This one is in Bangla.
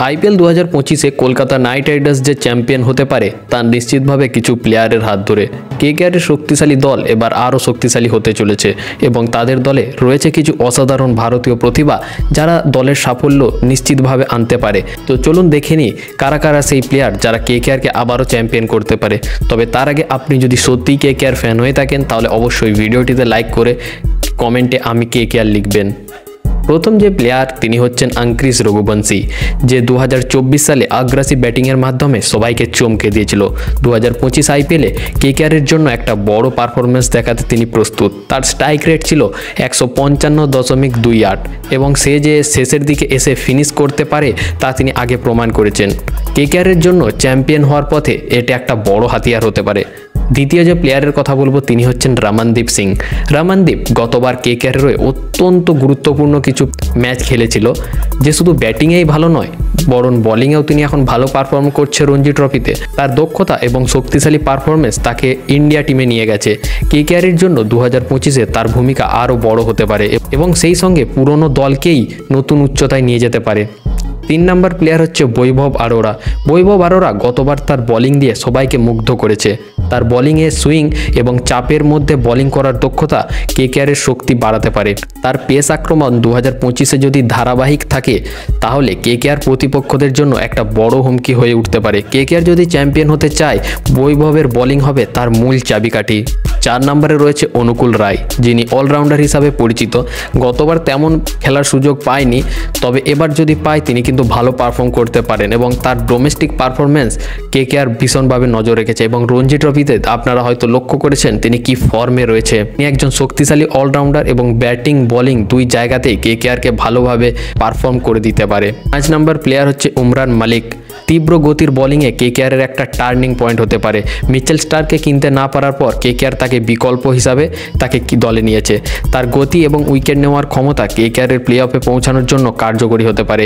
আইপিএল 2025-এ কলকাতা নাইট রাইডার্স যে চ্যাম্পিয়ন হতে পারে তা নিশ্চিতভাবে কিছু প্লেয়ারের হাত ধরে। কেকেআরের শক্তিশালী দল এবার আরও শক্তিশালী হতে চলেছে এবং তাদের দলে রয়েছে কিছু অসাধারণ ভারতীয় প্রতিভা যারা দলের সাফল্য নিশ্চিতভাবে আনতে পারে। তো চলুন দেখে নিই কারা কারা সেই প্লেয়ার যারা কেকেআরকে আবারও চ্যাম্পিয়ন করতে পারে। তবে তার আগে আপনি যদি সত্যিই কেকেআর ফ্যান হয়ে থাকেন তাহলে অবশ্যই ভিডিওটিতে লাইক করে কমেন্টে আমি কেকেআর লিখবেন। প্রথম যে প্লেয়ার তিনি হচ্ছেন আঙ্ক্রিস রঘুবংশী, যে 2024 সালে আগ্রাসী ব্যাটিংয়ের মাধ্যমে সবাইকে চমকে দিয়েছিল। 2025 আইপিএলে কেকেআরের জন্য একটা বড় পারফরমেন্স দেখাতে তিনি প্রস্তুত। তার স্ট্রাইক রেট ছিল 155.28 এবং সে যে শেষের দিকে এসে ফিনিশ করতে পারে তা তিনি আগে প্রমাণ করেছেন। কেকেআরের জন্য চ্যাম্পিয়ন হওয়ার পথে এটা একটা বড় হাতিয়ার হতে পারে। দ্বিতীয় যে প্লেয়ারের কথা বলবো তিনি হচ্ছেন রমনদীপ সিং। রমনদীপ গতবার কেকেআরের হয়ে অত্যন্ত গুরুত্বপূর্ণ কিছু ম্যাচ খেলেছিল, যে শুধু ব্যাটিংয়েই ভালো নয় বরং বোলিংয়েও তিনি এখন ভালো পারফর্ম করছে রঞ্জি ট্রফিতে। তার দক্ষতা এবং শক্তিশালী পারফরমেন্স তাকে ইন্ডিয়া টিমে নিয়ে গেছে। কেকেআরের জন্য 2025-এ তার ভূমিকা আরও বড় হতে পারে এবং সেই সঙ্গে পুরনো দলকেই নতুন উচ্চতায় নিয়ে যেতে পারে। 3 নম্বর প্লেয়ার হচ্ছে বৈভব আরোরা। বৈভব আরোরা গতবার তার বোলিং দিয়ে সবাইকে মুগ্ধ করেছে। তার বোলিংয়ে সুইং এবং চাপের মধ্যে বোলিং করার দক্ষতা কেকেআরের শক্তি বাড়াতে পারে। তার পেস আক্রমণ 2025-এ যদি ধারাবাহিক থাকে তাহলে কেকেআর প্রতিপক্ষদের জন্য একটা বড় হুমকি হয়ে উঠতে পারে। কেকেআর যদি চ্যাম্পিয়ন হতে চায় বৈভবের বোলিং হবে তার মূল চাবিকাঠি। 4 নম্বরে রয়েছে অনুকূল রায়, যিনি অলরাউন্ডার হিসাবে পরিচিত। গতবার তেমন খেলার সুযোগ পায়নি, তবে এবার যদি পায় তিনি কিন্তু ভালো পারফর্ম করতে পারেন এবং তার ডোমেস্টিক পারফরমেন্স কেকেআর ভীষণভাবে নজর রেখেছে এবং রঞ্জি ট্রফিতে আপনারা হয়তো লক্ষ্য করেছেন তিনি কি ফর্মে রয়েছে। তিনি একজন শক্তিশালী অলরাউন্ডার এবং ব্যাটিং বোলিং দুই জায়গাতেই কেকেআরকে ভালোভাবে পারফর্ম করে দিতে পারে। 5 নম্বর প্লেয়ার হচ্ছে উমরান মালিক। তীব্র গতির বোলিংয়ে কেকেআরের একটা টার্নিং পয়েন্ট হতে পারে। মিচেল স্টার্ককে কিনতে না পারার পর কেকেআর তাকে বিকল্প হিসাবে তাকে দলে নিয়েছে। তার গতি এবং উইকেট নেওয়ার ক্ষমতা কেকেআরের প্লে অফে পৌঁছানোর জন্য কার্যকরী হতে পারে।